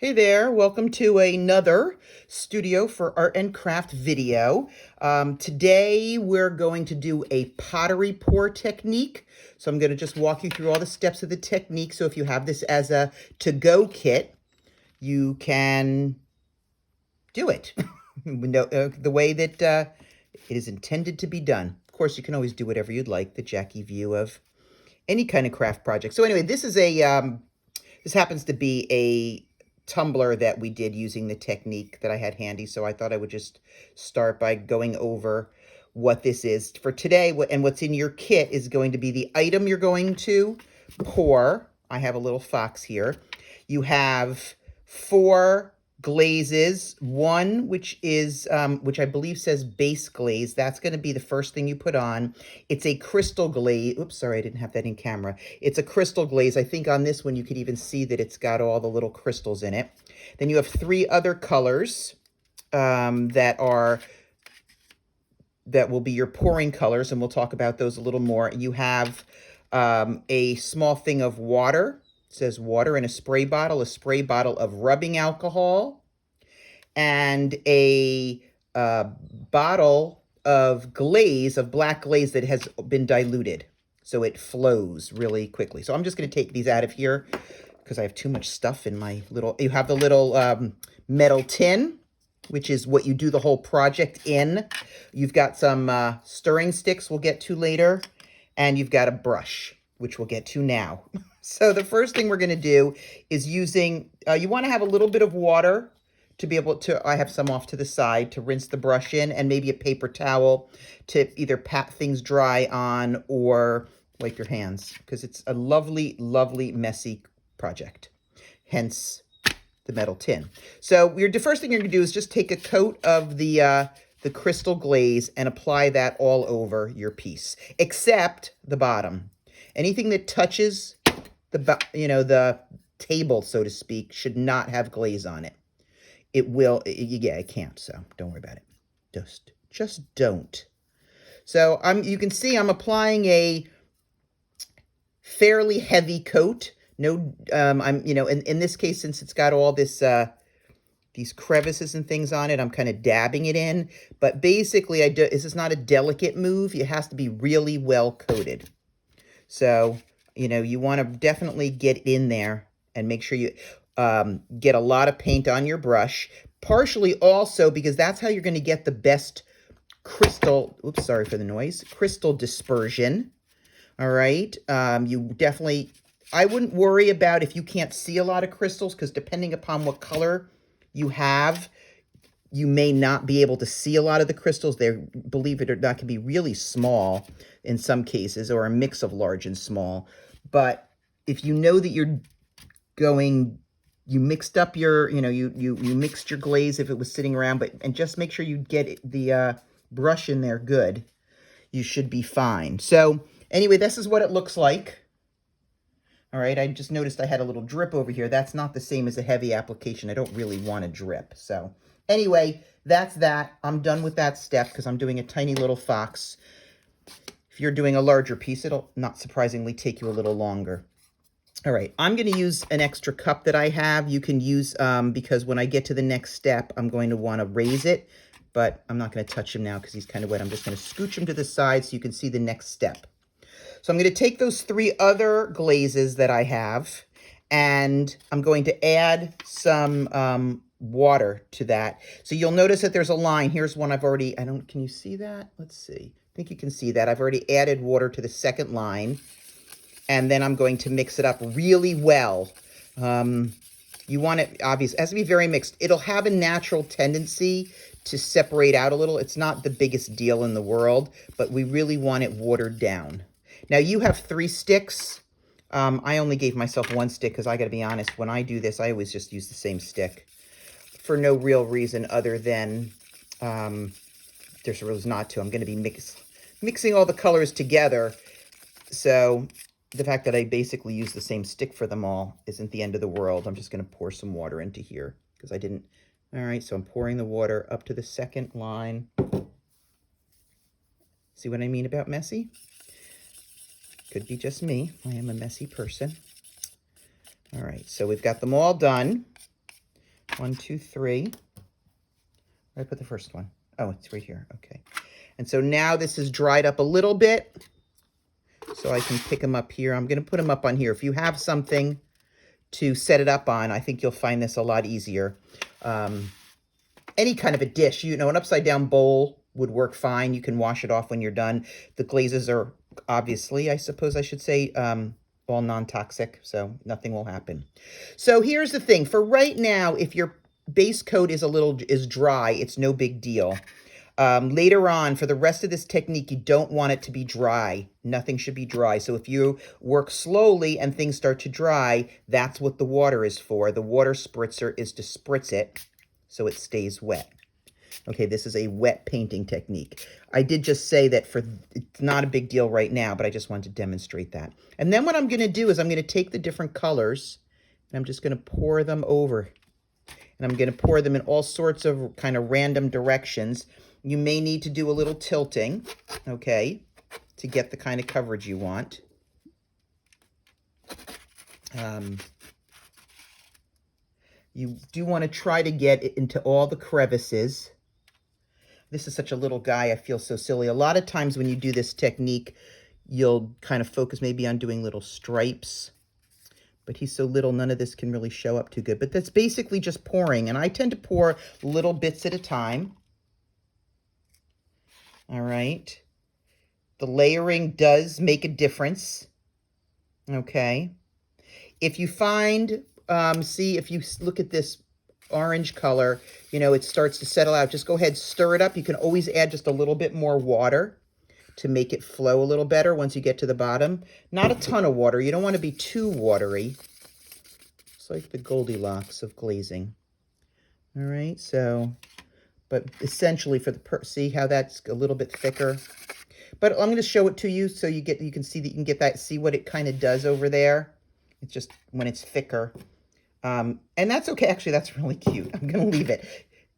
Hey there, welcome to another Studio for Art and Craft video. Today we're going to do a pottery pour technique. So I'm going to just walk you through all the steps of the technique. So if you have this as a to-go kit, you can do it the way that it is intended to be done. Of course, you can always do whatever you'd like, the Jackie view of any kind of craft project. So anyway, this is this happens to be a tumbler that we did using the technique that I had handy. So I thought I would just start by going over what this is for today. And what's in your kit is going to be the item you're going to pour. I have a little fox here. You have 4 glazes, one which is which I believe says base glaze. That's going to be the first thing you put on. It's a crystal glaze. Oops, sorry, I didn't have that in camera. It's a crystal glaze. I think on this one you could even see that it's got all the little crystals in it. Then you have 3 other colors that will be your pouring colors, and we'll talk about those a little more. You have a small thing of water. It says water in a spray bottle of rubbing alcohol, and a bottle of glaze, of black glaze that has been diluted, so it flows really quickly. So I'm just going to take these out of here because I have too much stuff in my little... You have the little metal tin, which is what you do the whole project in. You've got some stirring sticks we'll get to later, and you've got a brush, which we'll get to now. So the first thing we're going to do is using, you want to have a little bit of water to be able to, I have some off to the side to rinse the brush in, and maybe a paper towel to either pat things dry on or wipe your hands, because it's a lovely, lovely, messy project. Hence the metal tin. So the first thing you're going to do is just take a coat of the crystal glaze and apply that all over your piece, except the bottom. Anything that touches the table, so to speak, should not have glaze on it. It will, yeah, it can't, so don't worry about it. Just don't. So you can see I'm applying a fairly heavy coat. No, in this case, since it's got all this, these crevices and things on it, I'm kind of dabbing it in. But basically, this is not a delicate move. It has to be really well coated. So, you want to definitely get in there and make sure you get a lot of paint on your brush. Partially also because that's how you're going to get the best crystal, oops, sorry for the noise, crystal dispersion. All right. I wouldn't worry about if you can't see a lot of crystals, because depending upon what color you have, you may not be able to see a lot of the crystals. They, believe it or not, can be really small in some cases, or a mix of large and small. But if you know that you mixed up your, you mixed your glaze if it was sitting around, and just make sure you get the brush in there good, you should be fine. So anyway, this is what it looks like. All right, I just noticed I had a little drip over here. That's not the same as a heavy application. I don't really want a drip. So anyway, that's that. I'm done with that step because I'm doing a tiny little fox. If you're doing a larger piece, it'll, not surprisingly, take you a little longer. All right, I'm going to use an extra cup that I have. You can use, because when I get to the next step, I'm going to want to raise it, but I'm not going to touch him now because he's kind of wet. I'm just going to scooch him to the side so you can see the next step. So I'm going to take those 3 other glazes that I have, and I'm going to add some water to that. So you'll notice that there's a line. Here's one I've already, can you see that? Let's see. I think you can see that. I've already added water to the second line, and then I'm going to mix it up really well. You want it, obviously, it has to be very mixed. It'll have a natural tendency to separate out a little. It's not the biggest deal in the world, but we really want it watered down. Now, you have 3 sticks. I only gave myself 1 stick because I got to be honest, when I do this, I always just use the same stick for no real reason other than there's a reason not to. I'm going to be mixing all the colors together. So the fact that I basically use the same stick for them all isn't the end of the world. I'm just going to pour some water into here because I didn't. All right, so I'm pouring the water up to the second line. See what I mean about messy? Could be just me. I am a messy person. All right, so we've got them all done. 1, 2, 3. Where did I put the first one? Oh, it's right here. Okay. And so now this is dried up a little bit, so I can pick them up here. I'm going to put them up on here. If you have something to set it up on, I think you'll find this a lot easier. Any kind of a dish, you know, an upside down bowl would work fine. You can wash it off when you're done. The glazes are obviously, I suppose I should say, all non-toxic, so nothing will happen. So here's the thing. For right now, if your base coat is dry, it's no big deal. Later on, for the rest of this technique, you don't want it to be dry. Nothing should be dry. So if you work slowly and things start to dry, that's what the water is for. The water spritzer is to spritz it so it stays wet. Okay, this is a wet painting technique. I did just say that it's not a big deal right now, but I just wanted to demonstrate that. And then what I'm going to do is I'm going to take the different colors, and I'm just going to pour them over. And I'm going to pour them in all sorts of kind of random directions. You may need to do a little tilting, okay, to get the kind of coverage you want. You do want to try to get it into all the crevices. This is such a little guy. I feel so silly. A lot of times when you do this technique, you'll kind of focus maybe on doing little stripes. But he's so little, none of this can really show up too good. But that's basically just pouring. And I tend to pour little bits at a time. All right. The layering does make a difference. Okay. If you find, see, if you look at this orange color, you know, it starts to settle out. Just go ahead, stir it up. You can always add just a little bit more water to make it flow a little better once you get to the bottom. Not a ton of water. You don't want to be too watery. It's like the Goldilocks of glazing. All right, so, but essentially for the, see how that's a little bit thicker? But I'm going to show it to you so you can see that you can get that, see what it kind of does over there. It's just when it's thicker. And that's okay. Actually, that's really cute. I'm going to leave it.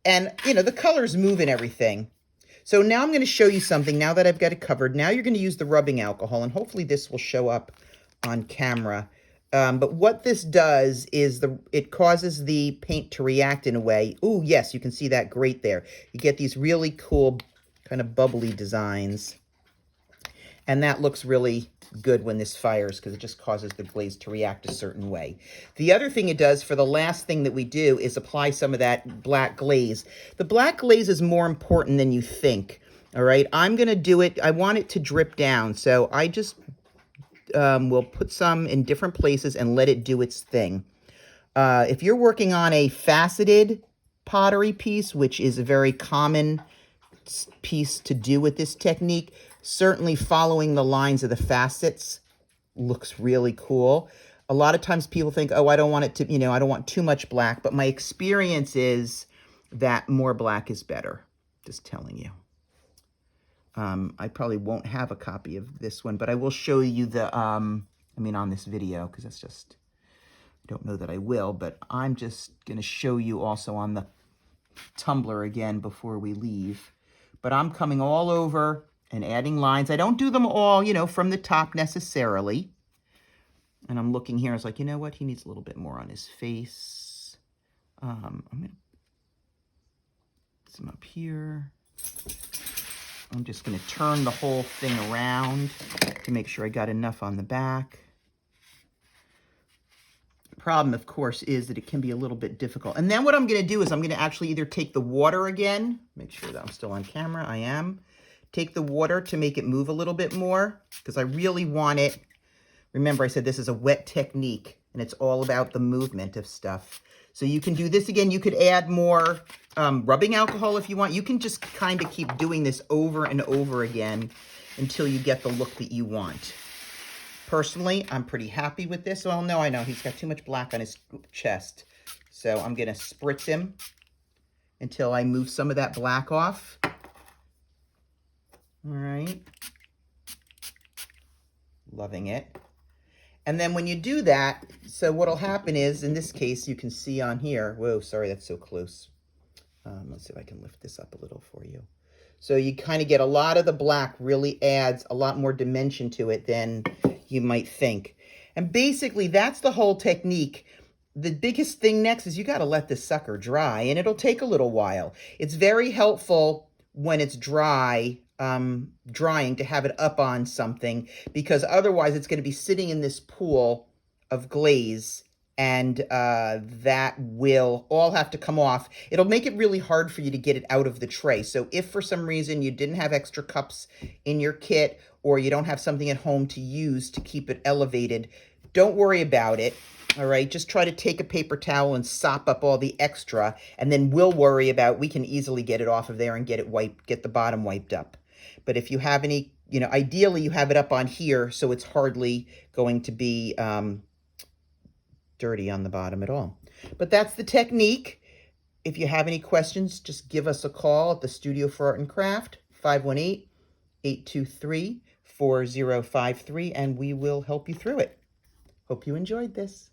And, you know, the colors move and everything. So now I'm going to show you something now that I've got it covered. Now you're going to use the rubbing alcohol, and hopefully this will show up on camera. But what this does is it causes the paint to react in a way. Ooh, yes, you can see that great there. You get these really cool kind of bubbly designs. And that looks really good when this fires because it just causes the glaze to react a certain way. The other thing it does for the last thing that we do is apply some of that black glaze. The black glaze is more important than you think, all right? I'm going to do it. I want it to drip down, so I just will put some in different places and let it do its thing. If you're working on a faceted pottery piece, which is a very common piece to do with this technique, certainly following the lines of the facets looks really cool. A lot of times people think, oh, I don't want it to, you know, I don't want too much black, but my experience is that more black is better, just telling you. I probably won't have a copy of this one, but I will show you the, on this video, because that's just, I don't know that I will, but I'm just going to show you also on the tumbler again before we leave. But I'm coming all over and adding lines. I don't do them all, you know, from the top necessarily. And I'm looking here. I was like, you know what? He needs a little bit more on his face. I'm going to put some up here. I'm just going to turn the whole thing around to make sure I got enough on the back. The problem, of course, is that it can be a little bit difficult. And then what I'm going to do is I'm going to actually either take the water again, make sure that I'm still on camera. I am. Take the water to make it move a little bit more because I really want it. Remember, I said this is a wet technique and it's all about the movement of stuff. So you can do this again. You could add more rubbing alcohol if you want. You can just kind of keep doing this over and over again until you get the look that you want. Personally, I'm pretty happy with this. Well, no, I know he's got too much black on his chest. So I'm going to spritz him until I move some of that black off. All right. Loving it. And then when you do that, so what'll happen is, in this case, you can see on here, whoa, sorry, that's so close. Let's see if I can lift this up a little for you. So you kind of get a lot of the black really adds a lot more dimension to it than you might think. And basically, that's the whole technique. the biggest thing next is you got to let this sucker dry, and it'll take a little while. It's very helpful when it's dry, drying, to have it up on something, because otherwise it's going to be sitting in this pool of glaze, and that will all have to come off. It'll make it really hard for you to get it out of the tray. So if for some reason you didn't have extra cups in your kit, or you don't have something at home to use to keep it elevated, don't worry about it. All right, just try to take a paper towel and sop up all the extra, and then we'll worry about, we can easily get it off of there and get it wiped, get the bottom wiped up. But if you have any, ideally you have it up on here so it's hardly going to be dirty on the bottom at all. But that's the technique. If you have any questions, just give us a call at the Studio for Art and Craft, 518-823-4053, and we will help you through it. Hope you enjoyed this.